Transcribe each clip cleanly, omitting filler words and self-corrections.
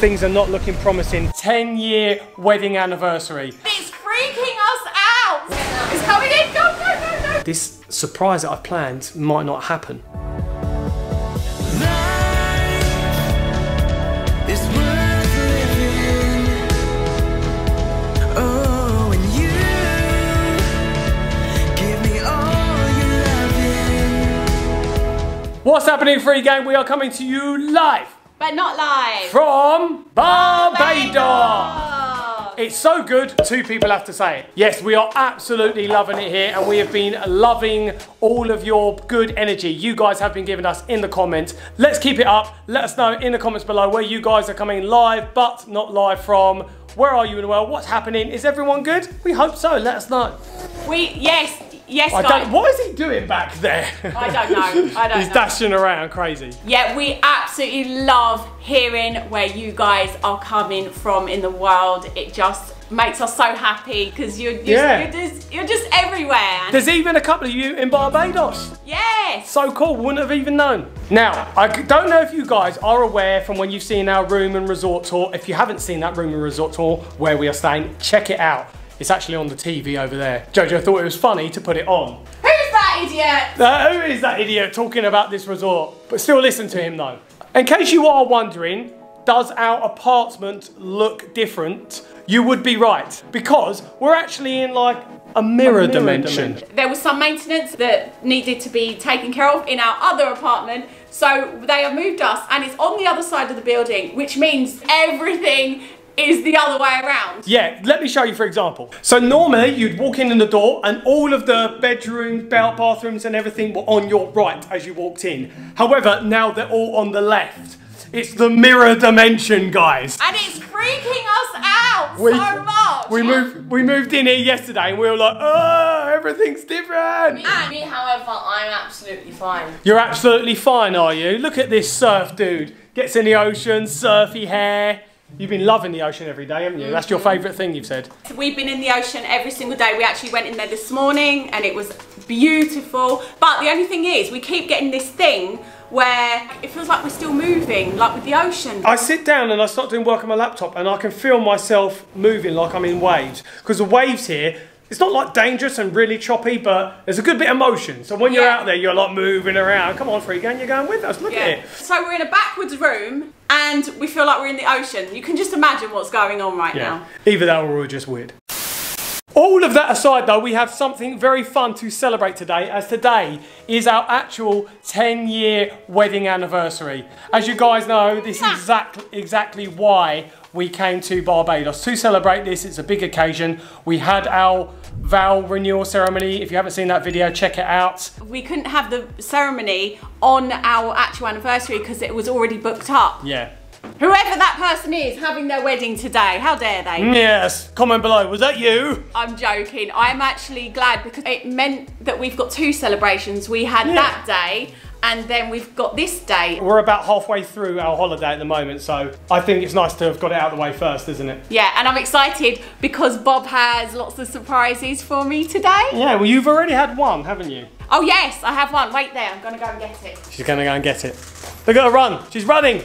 things are not looking promising. 10-year wedding anniversary. It's freaking us out! It's coming in, go, go, go, go! This surprise that I've planned might not happen. What's happening, FreeGang? We are coming to you live. But not live. From Barbados. It's so good, two people have to say it. Yes, we are absolutely loving it here, and we have been loving all of your good energy you guys have been giving us in the comments. Let's keep it up. Let us know in the comments below where you guys are coming live, but not live from. Where are you in the world? What's happening? Is everyone good? We hope so. Let us know. Yes, guys. What is he doing back there? I don't know. He's dashing around crazy. Yeah, we absolutely love hearing where you guys are coming from in the world. It just makes us so happy because you're just everywhere. There's even a couple of you in Barbados. Yes. So cool, wouldn't have even known. Now, I don't know if you guys are aware from when you've seen our room and resort tour. If you haven't seen that room and resort tour where we are staying, check it out. It's actually on the TV over there. Jojo thought it was funny to put it on. Who's that idiot? Who is that idiot talking about this resort? But still listen to him though. In case you are wondering, does our apartment look different? You would be right, because we're actually in like a mirror dimension. There was some maintenance that needed to be taken care of in our other apartment, so they have moved us and it's on the other side of the building, which means everything is the other way around. Yeah, let me show you for example. So normally you'd walk in the door and all of the bedrooms, bathrooms and everything were on your right as you walked in. However, now they're all on the left. It's the mirror dimension, guys. And it's freaking us out so much. We moved in here yesterday and we were like, oh, everything's different. Me, however, I'm absolutely fine. You're absolutely fine, are you? Look at this surf dude. Gets in the ocean, surfy hair. You've been loving the ocean every day, haven't you? That's your favourite thing you've said. We've been in the ocean every single day. We actually went in there this morning and it was beautiful. But the only thing is, we keep getting this thing where it feels like we're still moving, like with the ocean. I sit down and I start doing work on my laptop and I can feel myself moving like I'm in waves. Because the waves here, it's not like dangerous and really choppy, but there's a good bit of motion. So when you're out there, you're like moving around. Come on, FreeGang, you're going with us. Look at it. So we're in a backwards room and we feel like we're in the ocean. You can just imagine what's going on right now. Either that or we're just weird. All of that aside though, we have something very fun to celebrate today, as today is our actual 10-year wedding anniversary. As you guys know, this is exactly why we came to Barbados, to celebrate this. It's a big occasion. We had our vow renewal ceremony. If you haven't seen that video, check it out. We couldn't have the ceremony on our actual anniversary because it was already booked up. Yeah. Whoever that person is having their wedding today, how dare they? Yes, comment below, was that you? I'm joking. I'm actually glad because it meant that we've got two celebrations. We had that day and then we've got this day. We're about halfway through our holiday at the moment, so I think it's nice to have got it out of the way first, isn't it? Yeah, and I'm excited because Bob has lots of surprises for me today. Yeah, well you've already had one, haven't you? Oh yes, I have one. Wait there, I'm gonna go and get it. She's gonna go and get it. Look at her run, she's running.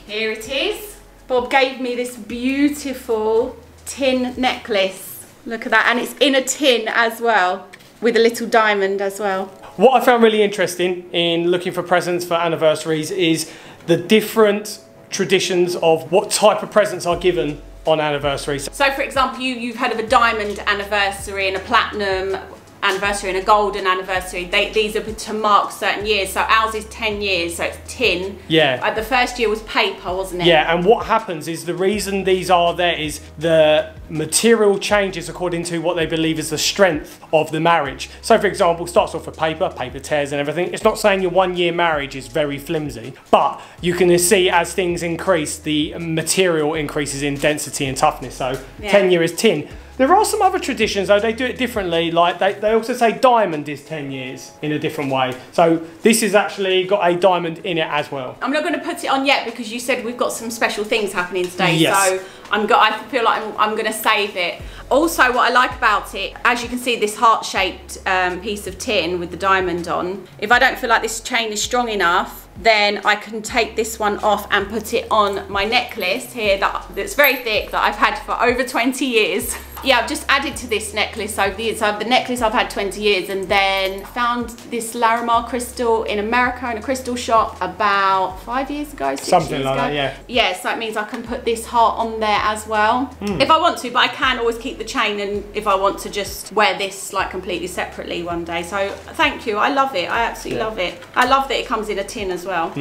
Here it is. Bob gave me this beautiful tin necklace. Look at that, and it's in a tin as well, with a little diamond as well. What I found really interesting in looking for presents for anniversaries is the different traditions of what type of presents are given on anniversaries. So for example, you've heard of a diamond anniversary and a platinum anniversary and a golden anniversary. These are to mark certain years. So ours is 10 years, so it's tin. Yeah. The first year was paper, wasn't it? Yeah, and what happens is the reason these are there is the material changes according to what they believe is the strength of the marriage. So for example, starts off with paper tears and everything. It's not saying your 1 year marriage is very flimsy, but you can see as things increase, the material increases in density and toughness. So 10 year is tin. There are some other traditions though, they do it differently, like they also say diamond is 10 years in a different way. So this has actually got a diamond in it as well. I'm not going to put it on yet because you said we've got some special things happening today. Yes. So I feel like I'm going to save it. Also what I like about it, as you can see this heart-shaped piece of tin with the diamond on, if I don't feel like this chain is strong enough, then I can take this one off and put it on my necklace here that's very thick, that I've had for over 20 years. Yeah, I've just added to this necklace over the years. So the necklace I've had 20 years, and then found this Larimar crystal in America in a crystal shop about 5 years ago, 6 Something years like ago. that, yeah. Yeah, so that means I can put this heart on there as well. If I want to, but I can always keep the chain, and if I want to just wear this like completely separately one day. So thank you, I love it, I absolutely love it. I love that it comes in a tin as well.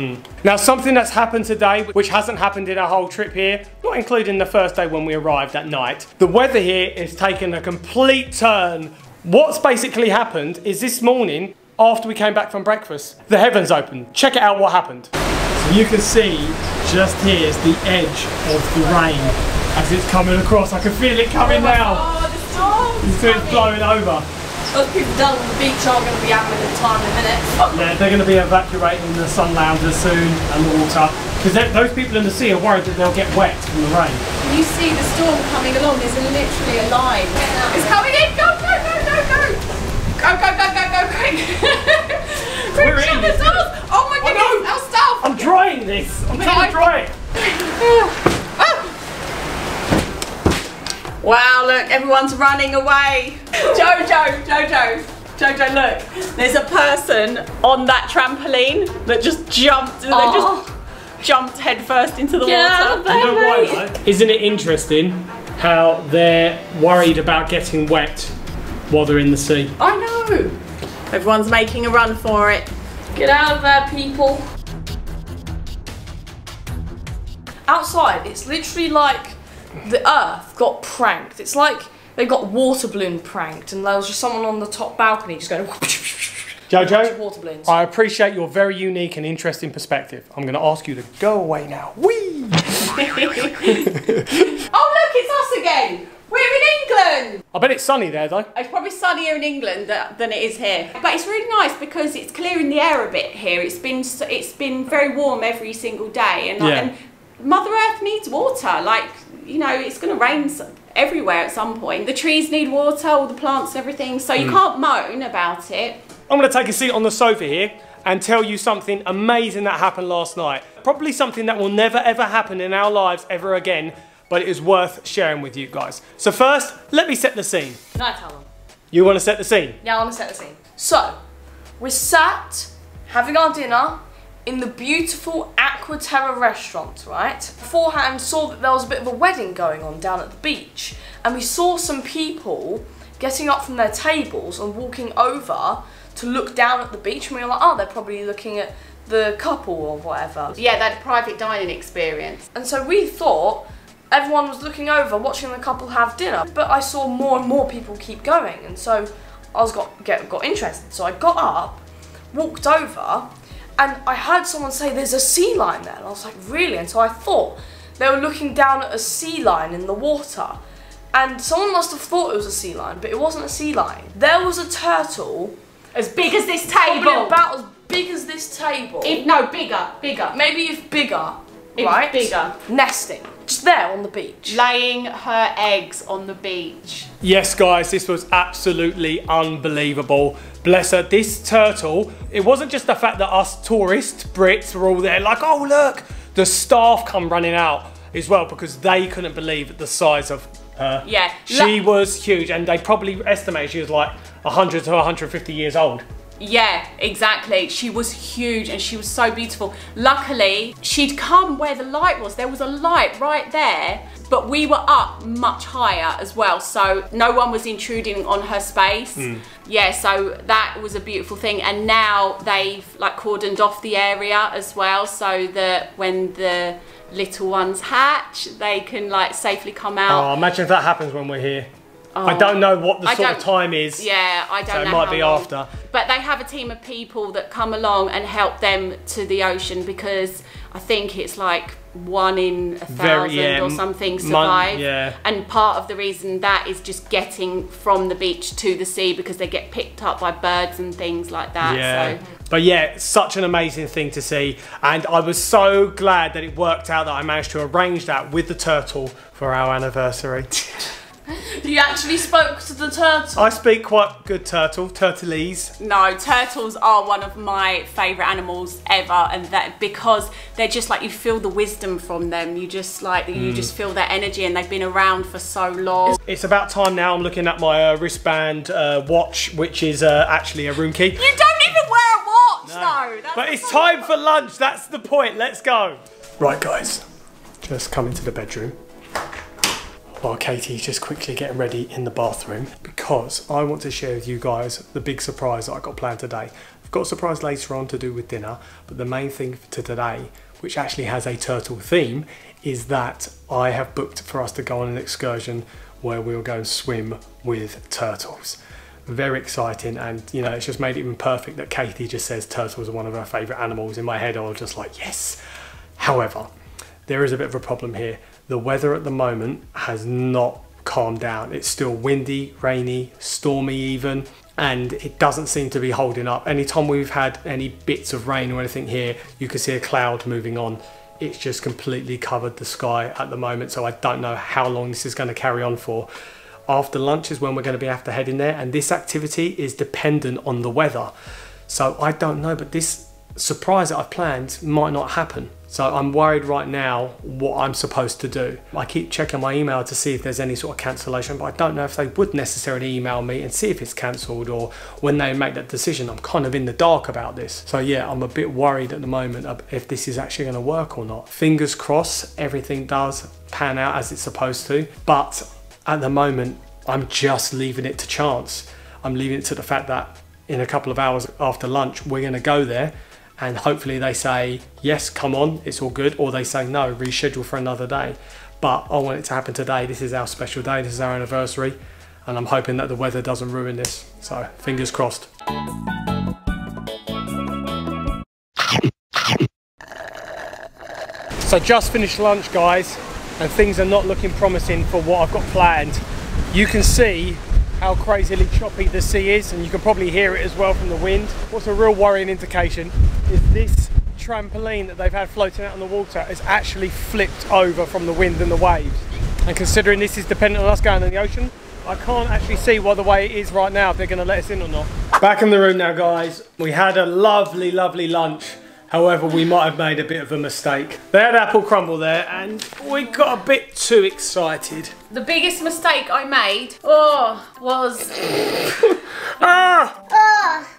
Now, something that's happened today, which hasn't happened in our whole trip here, not including the first day when we arrived at night, the weather here is taking a complete turn. What's basically happened is this morning, after we came back from breakfast, the heavens opened. Check it out what happened. So you can see just here is the edge of the rain as it's coming across. I can feel it coming now. Oh, the storm's So it's blowing over. Those people down on the beach are going to be having a time in a minute. Yeah, they're going to be evacuating the sun loungers soon and the water. Because those people in the sea are worried that they'll get wet from the rain. You see the storm coming along, there's literally a line. It's coming in, go, go, go, go, go. Go, go, go, go, go, quick. Quick, We're shut in the this. doors. Oh my goodness, our stuff. I'm drying this. I'm trying to dry it. Wow, look, everyone's running away. Jojo, look. There's a person on that trampoline that just jumped. They just jumped head first into the water. You know why though? Isn't it interesting how they're worried about getting wet while they're in the sea? I know. Everyone's making a run for it. Get out of there, people. Outside, it's literally like the earth got pranked. It's like they got water balloon pranked, and there was just someone on the top balcony just going Jojo, water balloons. I appreciate your very unique and interesting perspective. I'm going to ask you to go away now. Whee! Oh look, it's us again. We're in England. I bet it's sunny there though. It's probably sunnier in England than it is here. But it's really nice because it's clearing the air a bit here. It's been very warm every single day, and Mother Earth needs water. Like, you know, it's going to rain everywhere at some point. The trees need water, all the plants, everything. So you can't moan about it. I'm going to take a seat on the sofa here and tell you something amazing that happened last night. Probably something that will never ever happen in our lives ever again, but it is worth sharing with you guys. So first, let me set the scene. Can I tell them? You want to set the scene? Yeah, I want to set the scene. So, we're sat having our dinner in the beautiful Aqua Terra restaurant, right? Beforehand, saw that there was a bit of a wedding going on down at the beach, and we saw some people getting up from their tables and walking over to look down at the beach, and we were like, oh, they're probably looking at the couple or whatever. Yeah, they had a private dining experience. And so we thought everyone was looking over, watching the couple have dinner, but I saw more and more people keep going, and so I got interested. So I got up, walked over, and I heard someone say there's a sea lion there, and I was like, really? And so I thought they were looking down at a sea lion in the water, and someone must have thought it was a sea lion, but it wasn't a sea lion. There was a turtle As big as this probably table. about as big as this table. No, bigger. Maybe if bigger, If right? bigger. Nesting, just there on the beach. Laying her eggs on the beach. Yes, guys, this was absolutely unbelievable. Bless her, this turtle, it wasn't just the fact that us tourist Brits were all there like, oh look, the staff come running out as well because they couldn't believe the size of her. Yeah. She was huge, and they probably estimate she was like 100 to 150 years old. Yeah, exactly. She was huge and she was so beautiful. Luckily, she'd come where the light was. There was a light right there, but we were up much higher as well, so no one was intruding on her space. Yeah, so that was a beautiful thing. And now they've like cordoned off the area as well, so that when the little ones hatch, they can like safely come out. Oh, imagine if that happens when we're here. I don't know what the sort of time is. Yeah, I don't know. So it might be how long. after. But they have a team of people that come along and help them to the ocean, because I think it's like 1 in 1,000 or something survive. And part of the reason that is just getting from the beach to the sea, because they get picked up by birds and things like that. Yeah. So. But yeah, such an amazing thing to see, and I was so glad that it worked out that I managed to arrange that with the turtle for our anniversary. You actually spoke to the turtle? I speak quite good turtleese. No, turtles are one of my favourite animals ever, and that because they're just like, you feel the wisdom from them. You just like, you just feel their energy, and they've been around for so long. It's about time now. I'm looking at my wristband watch, which is actually a room key. You don't even wear a watch, though. But it's time for lunch. That's the point. Let's go. Right, guys. Just come into the bedroom while Katie's just quickly getting ready in the bathroom, because I want to share with you guys the big surprise that I got planned today. I've got a surprise later on to do with dinner, but the main thing for today, which actually has a turtle theme, is that I have booked for us to go on an excursion where we'll go and swim with turtles. Very exciting, and you know, it's just made it even perfect that Katie just says turtles are one of her favourite animals. In my head I was just like, yes. However, there is a bit of a problem here. The weather at the moment has not calmed down. It's still windy, rainy, stormy even, and it doesn't seem to be holding up. Anytime we've had any bits of rain or anything here, you can see a cloud moving on. It's just completely covered the sky at the moment, so I don't know how long this is going to carry on for. After lunch is when we're going to be have to head in there, and this activity is dependent on the weather. So I don't know, but this surprise that I've planned might not happen. So I'm worried right now what I'm supposed to do. I keep checking my email to see if there's any sort of cancellation, but I don't know if they would necessarily email me and see if it's cancelled, or when they make that decision. I'm kind of in the dark about this. So yeah, I'm a bit worried at the moment if this is actually going to work or not. Fingers crossed everything does pan out as it's supposed to, but at the moment I'm just leaving it to chance. I'm leaving it to the fact that in a couple of hours after lunch we're going to go there, and hopefully they say yes, come on, it's all good, or they say no, reschedule for another day. But I want it to happen today. This is our special day, this is our anniversary, and I'm hoping that the weather doesn't ruin this. So fingers crossed. So just finished lunch, guys, and things are not looking promising for what I've got planned. You can see how crazily choppy the sea is, and you can probably hear it as well from the wind. What's a real worrying indication is this trampoline that they've had floating out on the water has actually flipped over from the wind and the waves. And considering this is dependent on us going in the ocean, I can't actually see what the way it is right now, if they're going to let us in or not. Back in the room now, guys. We had a lovely, lovely lunch. However, we might have made a bit of a mistake. They had apple crumble there, and we got a bit too excited. The biggest mistake I made was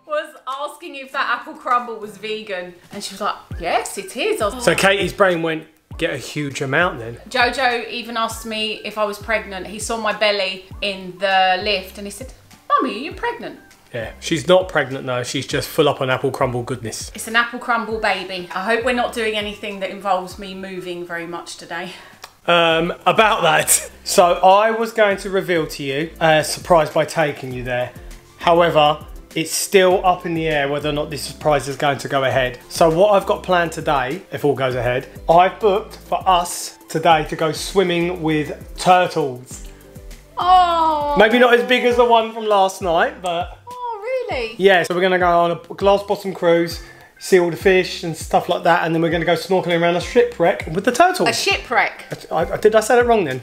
was asking if that apple crumble was vegan, and she was like, yes, it is. So Katie's brain went, get a huge amount then. Jojo even asked me if I was pregnant. He saw my belly in the lift and he said, Mummy, are you pregnant? Yeah, she's not pregnant though, she's just full up on apple crumble goodness. It's an apple crumble baby. I hope we're not doing anything that involves me moving very much today. About that. So I was going to reveal to you a surprise by taking you there. However, it's still up in the air whether or not this surprise is going to go ahead. So what I've got planned today, if all goes ahead, I've booked for us today to go swimming with turtles. Oh. Maybe not as big as the one from last night, but... Oh, really? Yeah, so we're going to go on a glass bottom cruise, see all the fish and stuff like that, and then we're going to go snorkeling around a shipwreck with the turtles. A shipwreck? Did I say that wrong then?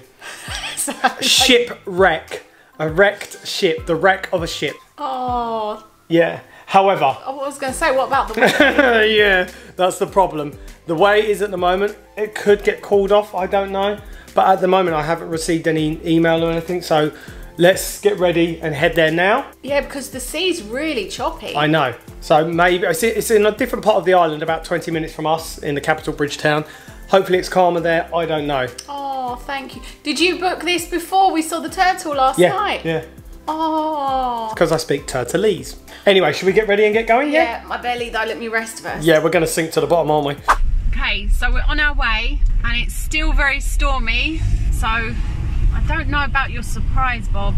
Shipwreck. A wrecked ship. The wreck of a ship. Oh. Yeah. However. I was going to say, what about the weather? Yeah, that's the problem. The way it is at the moment, it could get called off, I don't know. But at the moment, I haven't received any email or anything, so let's get ready and head there now. Yeah, because the sea's really choppy. I know. So maybe, it's in a different part of the island, about 20 minutes from us, in the capital bridge town. Hopefully it's calmer there, I don't know. Oh, thank you. Did you book this before we saw the turtle last night? Yeah. Oh. Because I speak turtleese. Anyway, should we get ready and get going? Yeah, my belly though, let me rest first. Yeah, we're going to sink to the bottom, aren't we? Okay, so we're on our way and it's still very stormy, so I don't know about your surprise, Bob.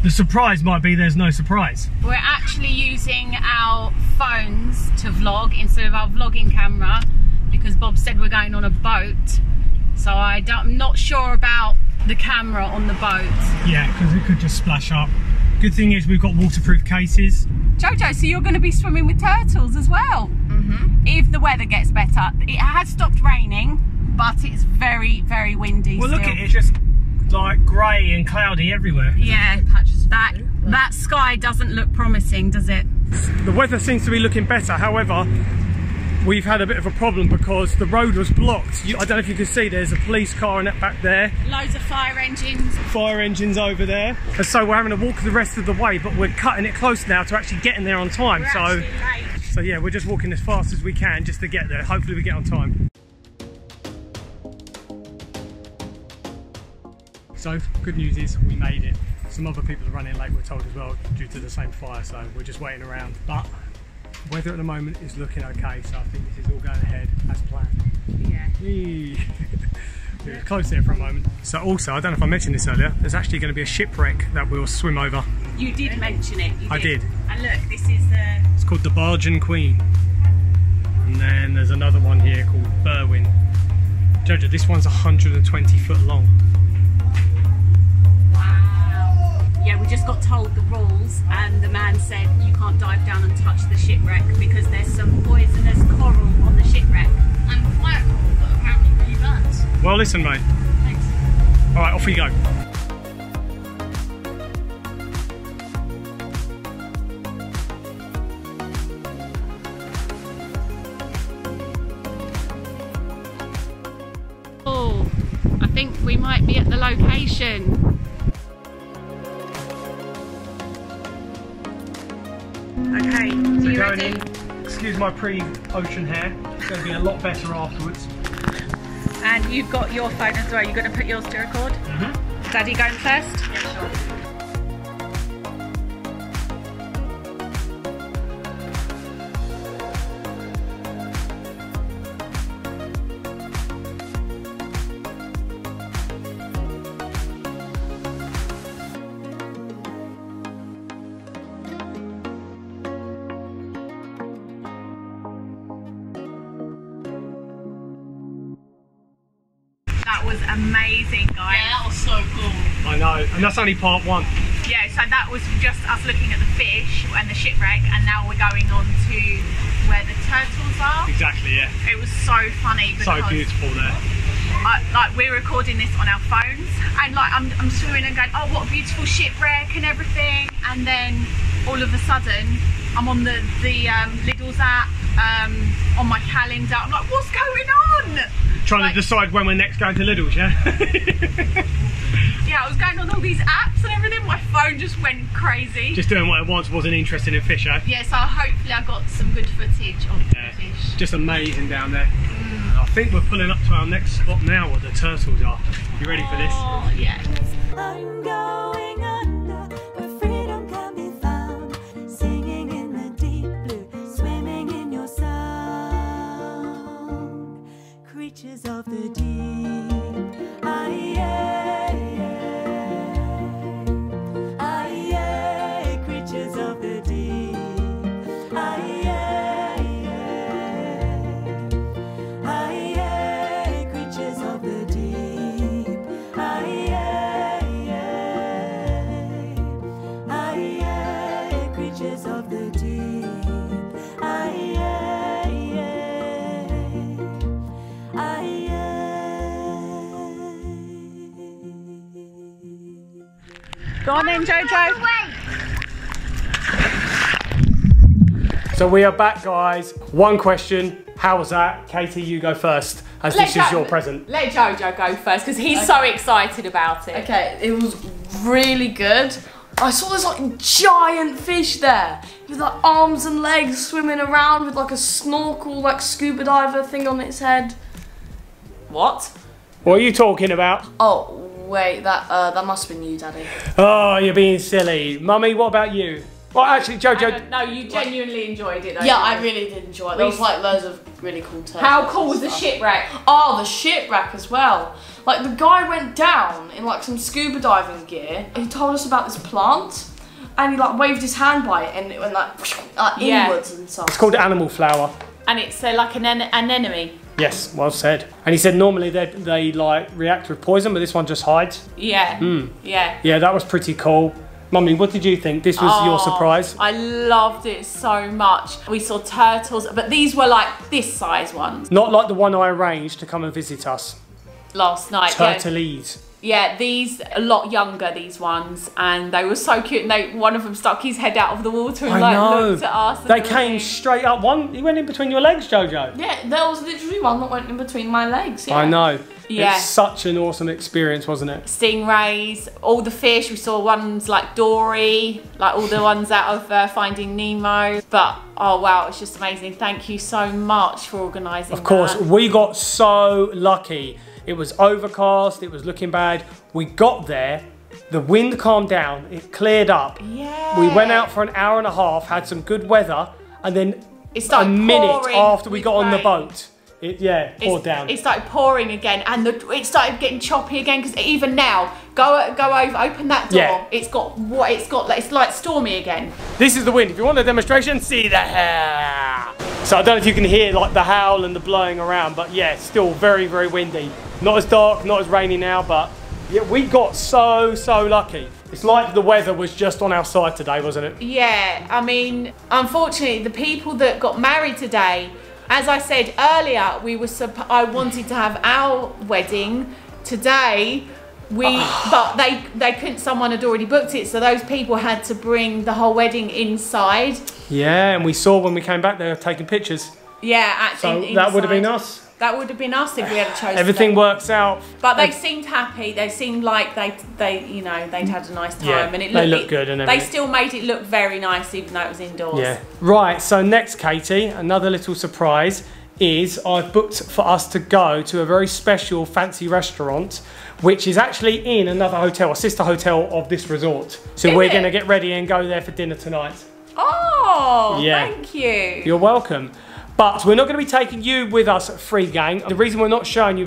The surprise might be there's no surprise. We're actually using our phones to vlog instead of our vlogging camera because Bob said we're going on a boat, so I'm not sure about the camera on the boat. Yeah, because it could just splash up. Good thing is we've got waterproof cases. Jojo, so you're going to be swimming with turtles as well? Mm-hmm. If the weather gets better. It has stopped raining, but it's very, very windy well, still. Look at it, just like grey and cloudy everywhere. Yeah, patches. That sky doesn't look promising, does it? The weather seems to be looking better, however, we've had a bit of a problem because the road was blocked. I don't know if you can see, there's a police car in that back there. Loads of fire engines. Fire engines over there. And so we're having to walk the rest of the way, but we're cutting it close now to actually getting there on time. So yeah, we're just walking as fast as we can just to get there. Hopefully we get on time. So, good news is we made it. Some other people are running late, we're told as well, due to the same fire, so we're just waiting around. But weather at the moment is looking okay, so I think this is all going ahead as planned. Yeah. We were close there for a moment. So also, I don't know if I mentioned this earlier, there's actually going to be a shipwreck that we'll swim over. You did mention it. I did. And look, this is the... It's called the Bargain Queen. And then there's another one here called Berwin. Jojo, this one's 120 foot long. Yeah, we just got told the rules and the man said you can't dive down and touch the shipwreck because there's some poisonous coral on the shipwreck. And fire coral that apparently really burns. Well, listen, mate. Thanks. All right, off we go. Oh, I think we might be at the location. Okay, so you ready? Excuse my pre-ocean hair. It's going to be a lot better afterwards. And you've got your phone as well. You're going to put yours to record? Mm-hmm. Daddy going first? Yeah, sure. That was amazing, guys. Yeah, that was so cool. I know, and that's only part one. Yeah, so that was just us looking at the fish and the shipwreck, and now we're going on to where the turtles are. Exactly, yeah. It was so funny because So beautiful there. like we're recording this on our phones, and like I'm swimming and going, oh, what a beautiful shipwreck and everything, and then all of a sudden I'm on the Lidl's app on my calendar. I'm like, what's going on? Trying to decide when we're next going to Lidl's, yeah? Yeah, I was going on all these apps and everything. My phone just went crazy. Just doing what I once wasn't interested in fish, eh? Yeah, so hopefully I got some good footage of the fish. Just amazing down there. I think we're pulling up to our next spot now where the turtles are. You ready for this? Oh, yeah. I'm going under where freedom can be found, singing in the deep blue, swimming in your sound. Creatures of the deep, creatures of the deep, creatures of the deep, creatures of the deep, Go on then, Jojo. So we are back, guys. One question. How was that? Katie, you go first, as this is your present. Let Jojo go first, because he's so excited about it. Okay, it was really good. I saw this like giant fish there with like arms and legs swimming around with like a snorkel, like scuba diver thing on its head. What? What are you talking about? Oh wait, that must have been you, Daddy. Oh, you're being silly. Mummy, what about you? Well, actually, Jojo... No, you genuinely enjoyed it, though. Yeah, I really did enjoy it. There was like loads of really cool turtles. How cool was the shipwreck? Oh, the shipwreck as well. Like the guy went down in like some scuba diving gear. He told us about this plant, and he like waved his hand by it, and it went like inwards and stuff. It's called animal flower. And it's like an anemone. Yes, well said. And he said normally they like react with poison, but this one just hides. Yeah. Yeah. Yeah, that was pretty cool. Mummy, what did you think? This was your surprise? I loved it so much. We saw turtles, but these were like this size ones. Not like the one I arranged to come and visit us. Last night. Turtles. Yeah, these a lot younger, these ones, and they were so cute. And one of them stuck his head out of the water and looked at us. They came straight up. He went in between your legs, Jojo. Yeah, there was literally one that went in between my legs. Yeah. I know. Yeah. It's such an awesome experience, wasn't it? Stingrays, all the fish. We saw ones like Dory, like all the ones out of Finding Nemo. But oh wow, it's just amazing. Thank you so much for organising. Of course, we got so lucky. It was overcast, it was looking bad. We got there, the wind calmed down, it cleared up. Yeah. We went out for an hour and a half, had some good weather, and then a minute after we got on the boat, it poured down. It started pouring again, and it started getting choppy again. Because even now, go over, open that door. Yeah. It's like stormy again. This is the wind. If you want a demonstration, see the hair. So I don't know if you can hear like the howl and the blowing around, but yeah, still very, very windy. Not as dark, not as rainy now, but yeah, we got so lucky. It's like the weather was just on our side today, wasn't it? Yeah, I mean, unfortunately, the people that got married today, as I said earlier, I wanted to have our wedding today. But they couldn't. Someone had already booked it, so those people had to bring the whole wedding inside. Yeah, and we saw when we came back, they were taking pictures. Yeah, actually. So that would have been us. That would have been us if we had chosen. Everything works out. But they seemed happy. They seemed like they'd had a nice time, yeah, and they looked good and everything. They still made it look very nice, even though it was indoors. Yeah. Right. So next, Katie, another little surprise is I've booked for us to go to a very special fancy restaurant, which is actually in another hotel, a sister hotel of this resort. So we're going to get ready and go there for dinner tonight. Oh, yeah. Thank you. You're welcome. But we're not going to be taking you with us at FreeGang. The reason we're not showing you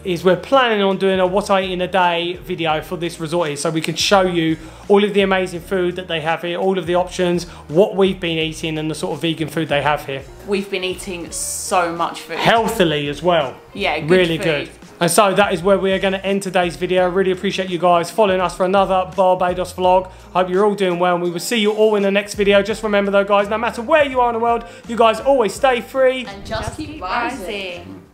is we're planning on doing a what I eat in a day video for this resort here, so we can show you all of the amazing food that they have here, all of the options, what we've been eating and the sort of vegan food they have here. We've been eating so much food. Healthily as well. Yeah, good really food. Good. And so that is where we are going to end today's video. Really appreciate you guys following us for another Barbados vlog. Hope you're all doing well, and we will see you all in the next video. Just remember though guys, no matter where you are in the world, you guys always stay free. And just keep rising.